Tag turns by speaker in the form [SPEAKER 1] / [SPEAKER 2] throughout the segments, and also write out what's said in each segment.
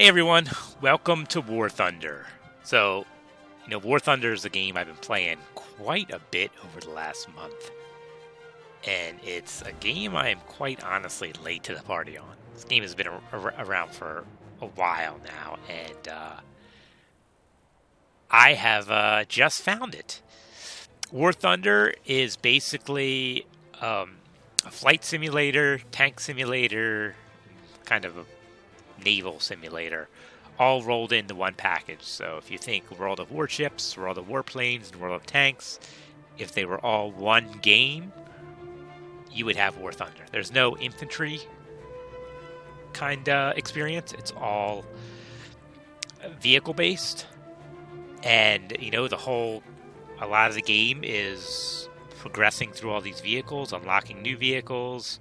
[SPEAKER 1] Hey everyone, welcome to War Thunder. So, War Thunder is a game I've been playing quite a bit over the last month. And it's a game I am quite honestly late to the party on. This game has been around for a while now, and I have just found it. War Thunder is basically a flight simulator, tank simulator, kind of a naval simulator, all rolled into one package. So if you think World of Warships, World of Warplanes, and World of Tanks, if they were all one game, you would have War Thunder. There's no infantry kind of experience. It's all vehicle based. And, a lot of the game is progressing through all these vehicles, unlocking new vehicles,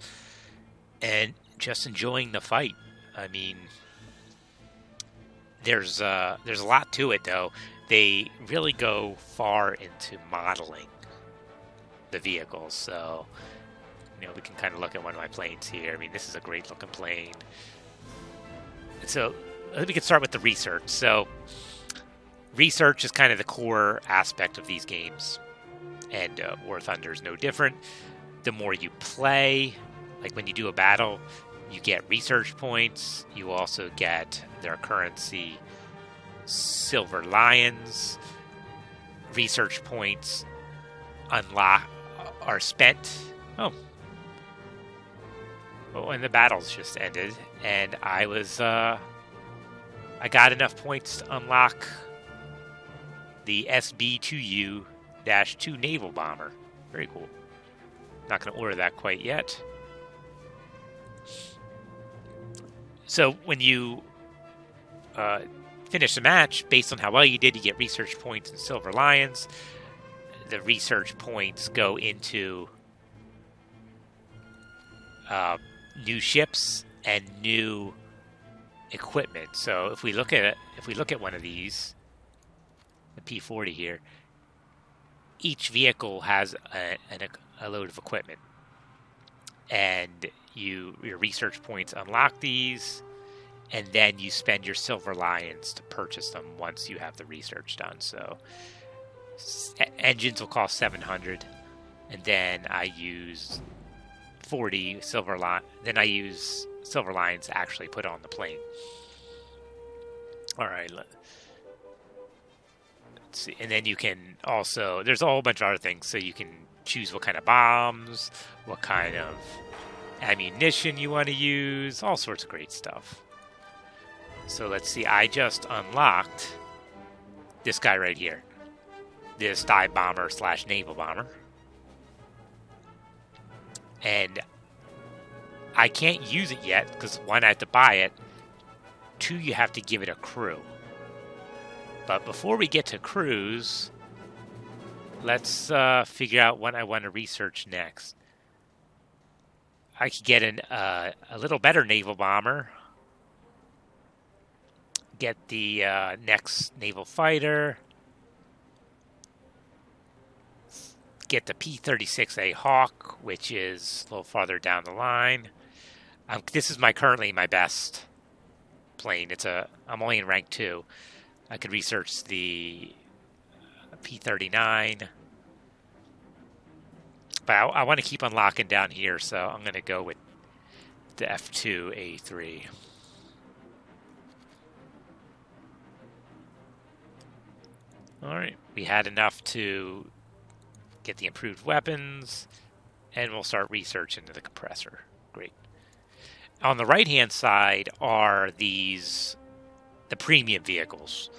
[SPEAKER 1] and just enjoying the fight. I mean, there's a lot to it, though. They really go far into modeling the vehicles. So, we can kind of look at one of my planes here. I mean, this is a great looking plane. So, we can start with the research. So, research is kind of the core aspect of these games. And War Thunder is no different. The more you play, like when you do a battle, you get research points. You also get their currency, Silver Lions. Research points are spent. Oh, and the battles just ended, and I got enough points to unlock the SB2U-2 naval bomber. Very cool. Not going to order that quite yet. So when you finish the match, based on how well you did, you get research points and Silver Lions. The research points go into new ships and new equipment. So if we look at one of these, the P-40 here, each vehicle has a load of equipment, and your research points unlock these, and then you spend your Silver Lions to purchase them once you have the research done. So engines will cost 700, and then I use 40 Silver Lions. Then I use Silver Lions to actually put on the plane. All right, let's see. And then you can also, there's a whole bunch of other things. So you can choose what kind of bombs, what kind of ammunition you want to use, all sorts of great stuff. So let's see, I just unlocked this guy right here, this dive bomber / naval bomber. And I can't use it yet because one, I have to buy it. Two, you have to give it a crew. But before we get to crews, let's figure out what I want to research next. I could get a little better naval bomber. Get the next naval fighter. Get the P-36A Hawk, which is a little farther down the line. This is currently my best plane. I'm only in rank 2. I could research the P-39. But I want to keep unlocking down here, so I'm going to go with the F-2A3. All right, we had enough to get the improved weapons, and we'll start researching the compressor. Great. On the right-hand side are the premium vehicles.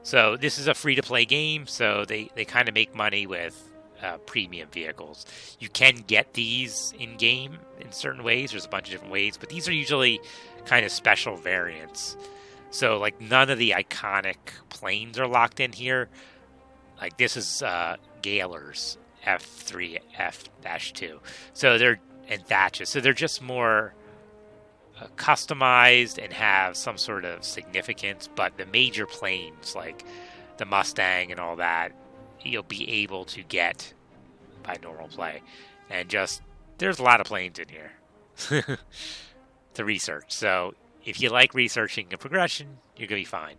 [SPEAKER 1] So this is a free-to-play game, so they kind of make money with premium vehicles. You can get these in-game in certain ways. There's a bunch of different ways, but these are usually kind of special variants. So, none of the iconic planes are locked in here. Like, this is Galer's F3, F-2. So they're in Thatches. So they're just more customized and have some sort of significance. But the major planes, like the Mustang and all that, you'll be able to get by normal play. And there's a lot of planes in here to research. So if you like researching and progression, you're going to be fine.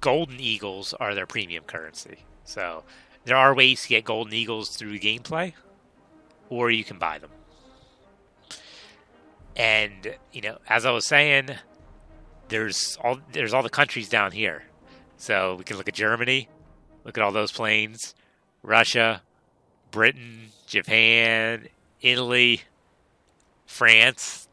[SPEAKER 1] Golden Eagles are their premium currency. So there are ways to get Golden Eagles through gameplay, or you can buy them. And, as I was saying, there's all the countries down here. So we can look at Germany, look at all those planes, Russia, Britain, Japan, Italy, France.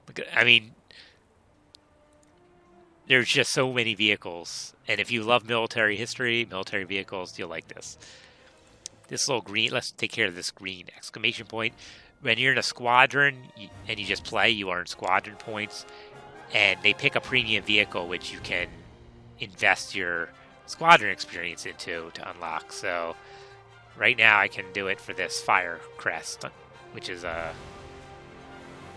[SPEAKER 1] There's just so many vehicles. And if you love military history, military vehicles, you'll like this. This little green, let's take care of this green exclamation point. When you're in a squadron and you just play, you earn squadron points. And they pick a premium vehicle which you can invest your squadron experience into to unlock. So right now I can do it for this Fire Crest, which is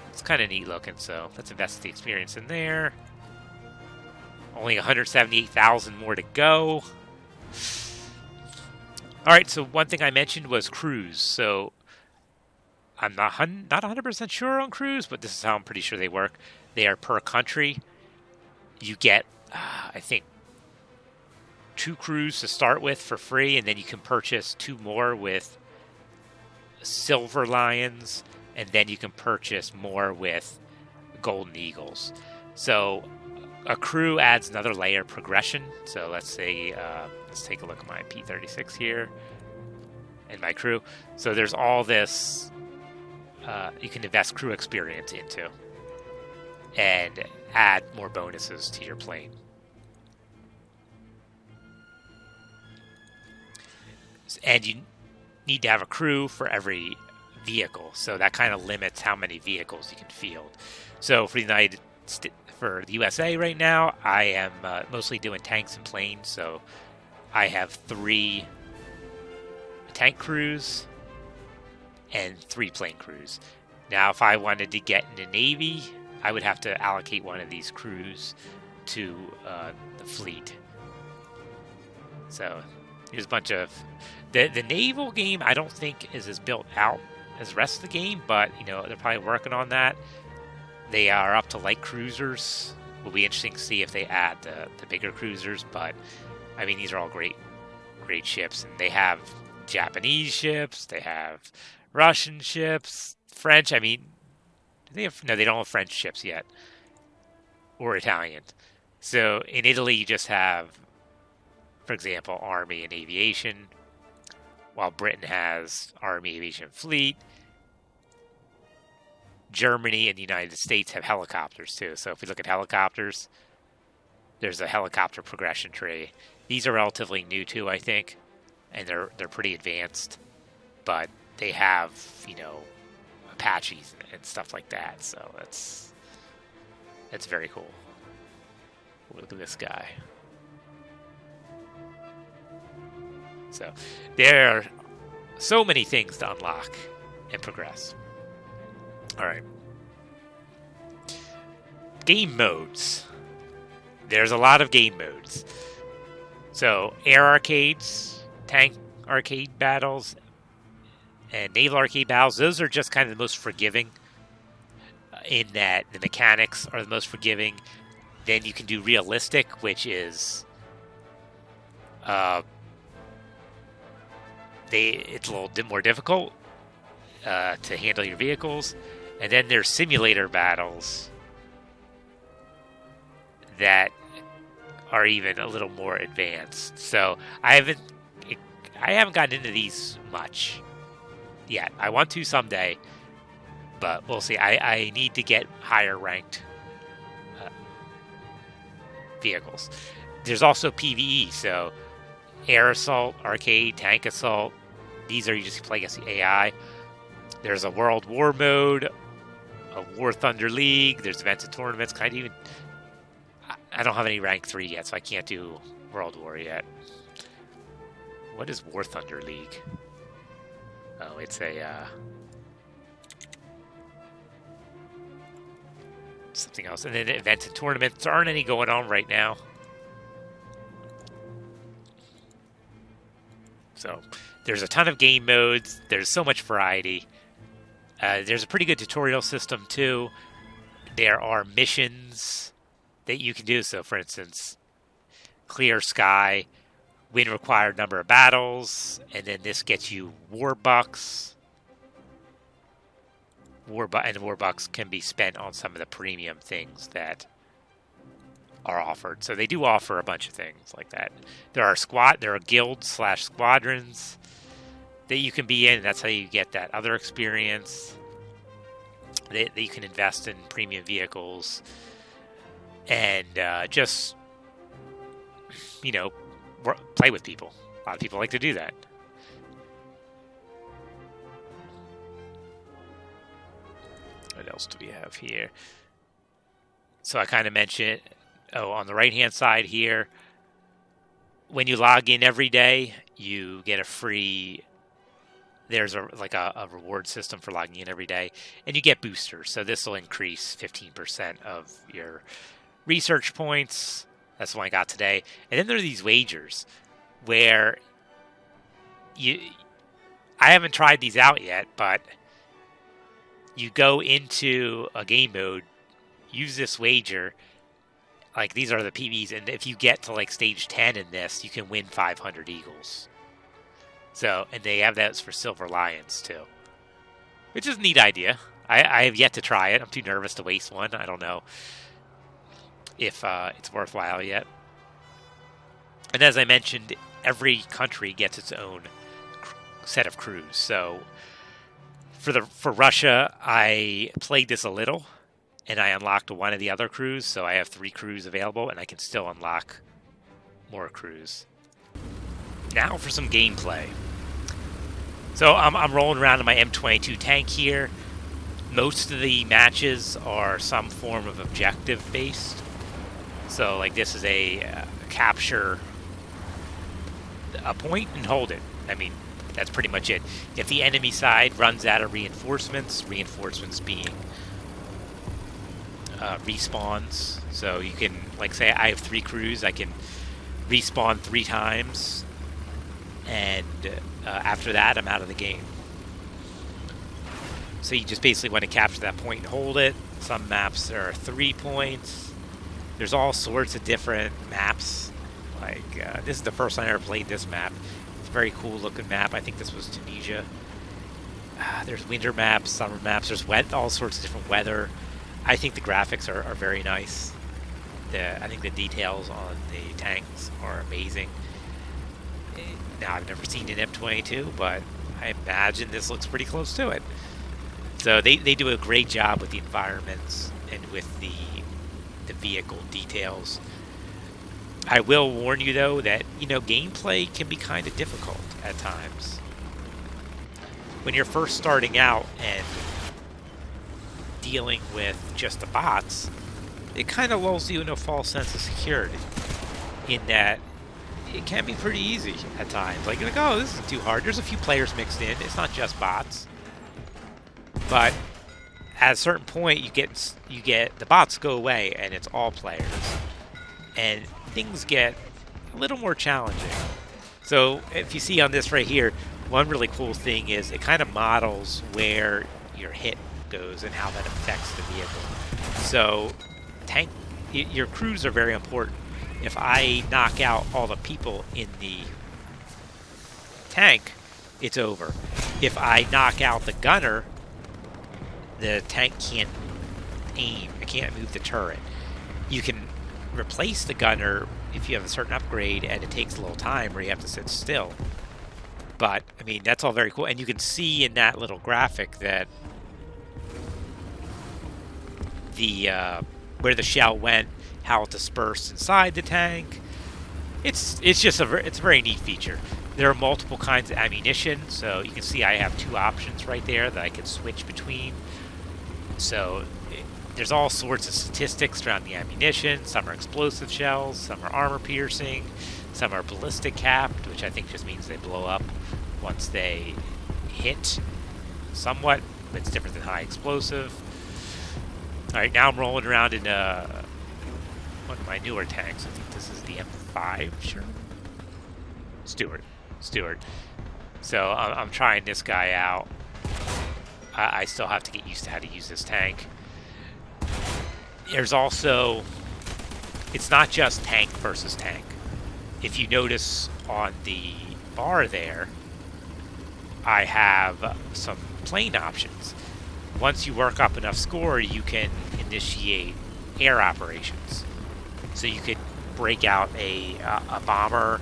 [SPEAKER 1] it's kind of neat looking. So let's invest the experience in there. Only 178,000 more to go. All right, so one thing I mentioned was crews. So I'm not 100% sure on crews, but this is how I'm pretty sure they work. They are per country. You get, I think, 2 crews to start with for free, and then you can purchase 2 more with Silver Lions, and then you can purchase more with Golden Eagles. So a crew adds another layer of progression. So let's say, let's take a look at my P-36 here and my crew. So there's all this you can invest crew experience into and add more bonuses to your plane. And you need to have a crew for every vehicle, so that kind of limits how many vehicles you can field. So for the USA right now, I am mostly doing tanks and planes, so I have 3 tank crews and 3 plane crews. Now, if I wanted to get in the Navy, I would have to allocate one of these crews to the fleet. So here's a bunch of... The naval game, I don't think, is as built out as the rest of the game, but, they're probably working on that. They are up to light cruisers. Will be interesting to see if they add the bigger cruisers, but, these are all great ships, and they have Japanese ships, they have Russian ships, French, they don't have French ships yet, or Italian. So in Italy, you just have, for example, Army and Aviation, while Britain has Army, Aviation, Fleet. Germany and the United States have helicopters too. So if we look at helicopters, there's a helicopter progression tree. These are relatively new too, I think, and they're pretty advanced, but they have, Apaches and stuff like that. So that's very cool. Look at this guy. So there are so many things to unlock and progress. All right. Game modes. There's a lot of game modes. So air arcades, tank arcade battles, and naval arcade battles, those are just kind of the most forgiving in that the mechanics are the most forgiving. Then you can do realistic, which is it's a little bit more difficult to handle your vehicles. And then there's simulator battles that are even a little more advanced. So I haven't gotten into these much yet. I want to someday, but we'll see. I need to get higher ranked vehicles. There's also PvE, so air assault, arcade, tank assault. These are you just play against the AI. There's a World War mode, a War Thunder League. There's events and tournaments. I don't have any rank 3 yet, so I can't do World War yet. What is War Thunder League? Oh, it's something else. And then events and tournaments. There aren't any going on right now. So There's a ton of game modes. There's so much variety. There's a pretty good tutorial system, too. There are missions that you can do. So, for instance, clear sky, win required number of battles, and then this gets you war bucks. And war bucks can be spent on some of the premium things that are offered. So they do offer a bunch of things like that. There are guilds/squadrons that you can be in. That's how you get that other experience. That you can invest in premium vehicles and just, play with people. A lot of people like to do that. What else do we have here? So I kind of mentioned, on the right-hand side here, when you log in every day, you get a free... There's a reward system for logging in every day, and you get boosters. So this will increase 15% of your research points. That's the one I got today. And then there are these wagers where I haven't tried these out yet, but you go into a game mode, use this wager. Like, these are the PBs, and if you get to like stage 10 in this, you can win 500 eagles. So, and they have those for Silver Lions, too. Which is a neat idea. I have yet to try it. I'm too nervous to waste one. I don't know if it's worthwhile yet. And as I mentioned, every country gets its own set of crews. So, for Russia, I played this a little, and I unlocked one of the other crews. So I have 3 crews available, and I can still unlock more crews. Now for some gameplay. So I'm rolling around in my M22 tank here. Most of the matches are some form of objective based. So like this is a capture a point and hold it. I mean, that's pretty much it. If the enemy side runs out of reinforcements being respawns. So you can, like, say I have 3 crews, I can respawn 3 times. And after that, I'm out of the game. So you just basically want to capture that point and hold it. Some maps are 3 points. There's all sorts of different maps. Like, this is the first time I ever played this map. It's a very cool looking map. I think this was Tunisia. There's winter maps, summer maps. There's all sorts of different weather. I think the graphics are very nice. I think the details on the tanks are amazing. Now, I've never seen an M22, but I imagine this looks pretty close to it. So they do a great job with the environments and with the vehicle details. I will warn you, though, that, gameplay can be kind of difficult at times. When you're first starting out and dealing with just the bots, it kind of lulls you in a false sense of security in that it can be pretty easy at times. Like, oh, this isn't too hard. There's a few players mixed in. It's not just bots. But at a certain point, you get the bots go away, and it's all players, and things get a little more challenging. So if you see on this right here, one really cool thing is it kind of models where your hit goes and how that affects the vehicle. So your crews are very important. If I knock out all the people in the tank, it's over. If I knock out the gunner, the tank can't aim. It can't move the turret. You can replace the gunner if you have a certain upgrade, and it takes a little time where you have to sit still. But, I mean, that's all very cool. And you can see in that little graphic that where the shell went, how it dispersed inside the tank. It's just a very neat feature. There are multiple kinds of ammunition, so you can see I have 2 options right there that I can switch between. So there's all sorts of statistics around the ammunition. Some are explosive shells, some are armor piercing, some are ballistic capped, which I think just means they blow up once they hit somewhat, but it's different than high explosive. Alright, now I'm rolling around in one of my newer tanks. I think this is the M5, sure. Stuart. So I'm trying this guy out. I still have to get used to how to use this tank. There's also, it's not just tank versus tank. If you notice on the bar there, I have some plane options. Once you work up enough score, you can initiate air operations. So you could break out a bomber,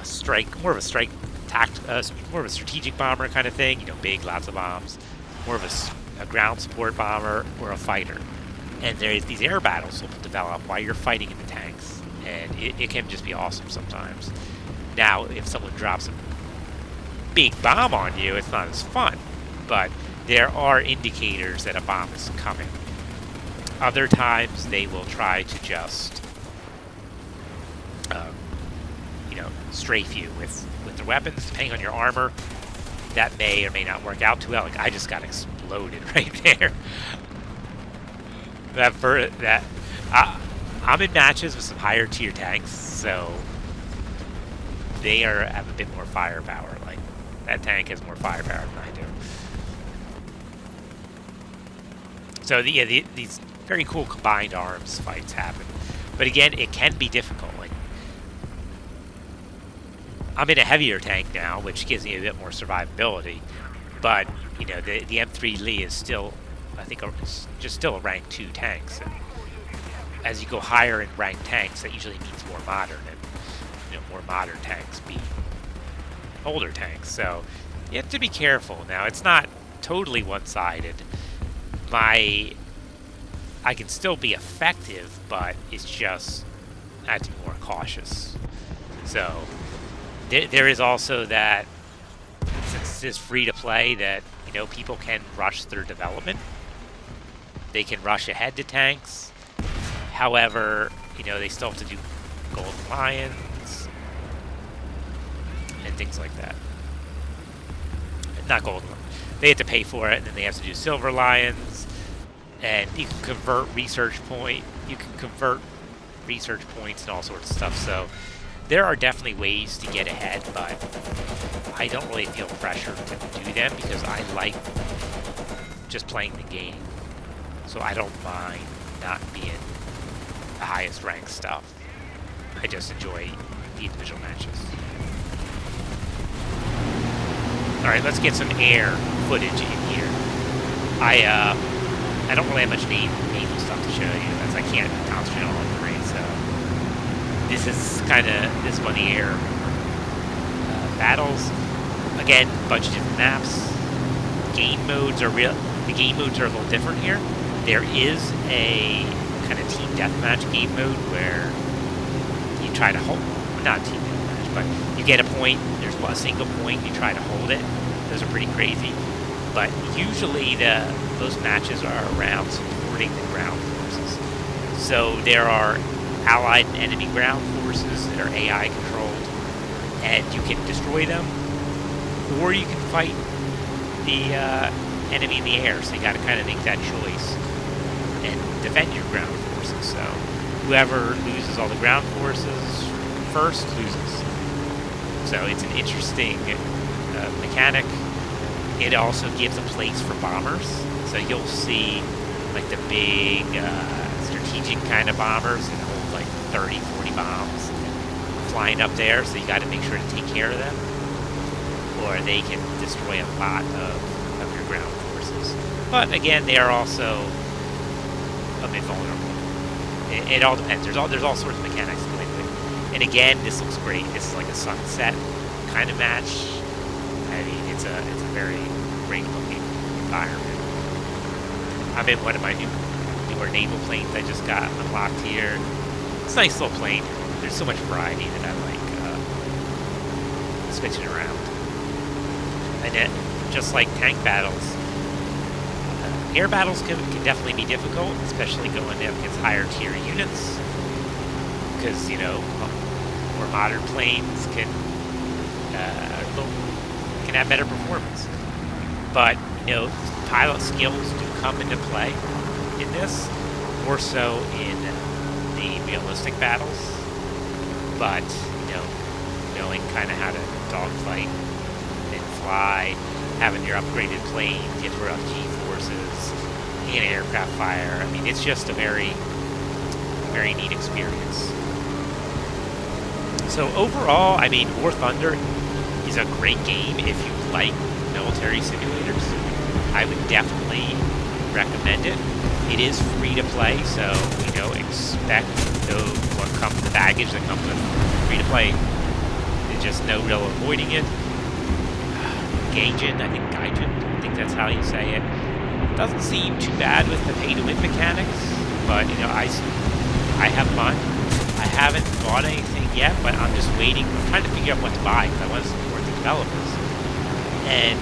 [SPEAKER 1] strike, more of a strike more of a strategic bomber kind of thing, you know, big, lots of bombs, more of a ground support bomber, or a fighter. And there's these air battles will develop while you're fighting in the tanks, and it can just be awesome sometimes. Now, if someone drops a big bomb on you, it's not as fun, but there are indicators that a bomb is coming. Other times, they will try to just, you know, strafe you with their weapons, depending on your armor. That may or may not work out too well. Like, I just got exploded right there. I'm in matches with some higher tier tanks, so they have a bit more firepower. Like, that tank has more firepower than I do. So these very cool combined arms fights happen, but again, it can be difficult. Like, I'm in a heavier tank now, which gives me a bit more survivability, but you know, the M3 Lee is still, I think, just still a rank 2 tank. So as you go higher in ranked tanks, that usually means more modern, and you know, more modern tanks beat older tanks. So you have to be careful. Now, it's not totally one-sided. I can still be effective, but it's just I have to be more cautious. So there is also that, since it's free to play, that you know, people can rush their development. They can rush ahead to tanks. However, you know, they still have to do Golden Lions and things like that. Not Golden Lions. They have to pay for it, and then they have to do Silver Lions. And you can convert research point. You can convert research points and all sorts of stuff. So there are definitely ways to get ahead, but I don't really feel pressure to do them because I like just playing the game. So I don't mind not being the highest ranked stuff. I just enjoy the individual matches. Alright, let's get some air footage in here. I don't really have much naval stuff to show you, as I can't concentrate on all 3, so this is kind of, this one, the air battles. Again, a bunch of different maps. Game modes are the game modes are a little different here. There is a kind of team deathmatch game mode where you try to hold, not team deathmatch, but you get a point, there's a single point, you try to hold it. Those are pretty crazy. But usually those matches are around supporting the ground forces. So there are allied and enemy ground forces that are AI controlled, and you can destroy them, or you can fight the enemy in the air. So you got to kind of make that choice and defend your ground forces. So whoever loses all the ground forces first loses. So it's an interesting mechanic. It also gives a place for bombers. So you'll see like the big strategic kind of bombers that hold like 30, 40 bombs flying up there. So you got to make sure to take care of them, or they can destroy a lot of your ground forces. But again, they are also a bit vulnerable. It all depends. There's all sorts of mechanics to play with. And again, this looks great. This is like a sunset kind of match. I mean, it's a very great looking environment. I'm in one of my newer naval planes I just got unlocked here. It's a nice little plane. There's so much variety that I like switching around. And it, just like tank battles, air battles can definitely be difficult, especially going up against higher tier units, because, you know, more modern planes can have better performance. But, you know, pilot skills do come into play in this, more so in the realistic battles. But, you know, knowing kind of how to dogfight fly, having your upgraded plane get rid of G-forces, and aircraft fire. I mean, it's just a very, very neat experience. So overall, I mean, War Thunder is a great game if you like military simulators. I would definitely recommend it. It is free to play, so expect what comes the baggage that comes with free to play. There's just no real avoiding it. Gaijin, I think that's how you say it. Doesn't seem too bad with the pay-to-win mechanics, but I have fun. I haven't bought anything yet, but I'm just waiting. I'm trying to figure out what to buy because I want to support the developers, and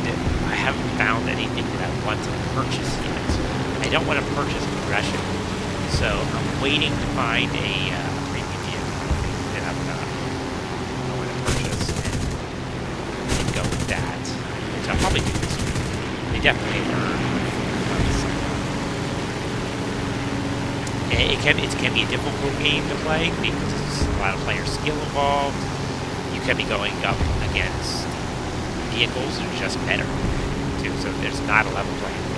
[SPEAKER 1] I haven't found anything that I want to purchase yet. I don't want to purchase Progression, so I'm waiting to find a premium vehicle that I want to purchase and go with that. So I'll probably do this week. They definitely earn it can be a difficult game to play because there's a lot of player skill involved. You can be going up against vehicles that are just better, too. So there's not a level playing field.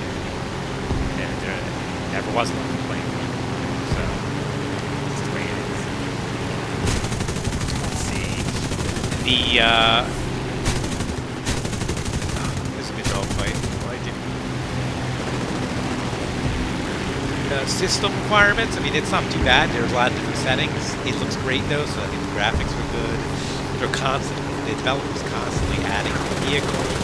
[SPEAKER 1] There never was a level playing field. So that's the way it is. Let's see.
[SPEAKER 2] This is a good dogfight. I like it. System requirements, I mean, it's not too bad. There's a lot of different settings. It looks great, though, so I think the graphics were good. The developers constantly adding vehicles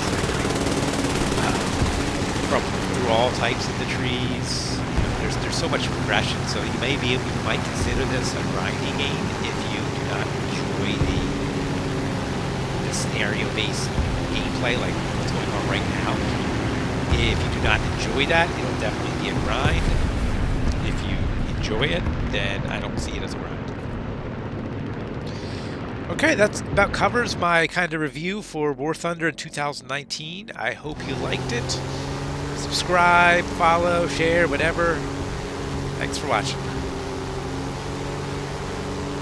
[SPEAKER 2] through all types of the trees. There's so much progression, so you might consider this a grinding game if you do not enjoy the scenario-based gameplay like what's going on right now. If you do not enjoy that, it'll definitely be a grind. If you enjoy it, then I don't see it as a grind. Okay, that's about covers my kind of review for War Thunder in 2019. I hope you liked it. Subscribe, follow, share, whatever. Thanks for watching.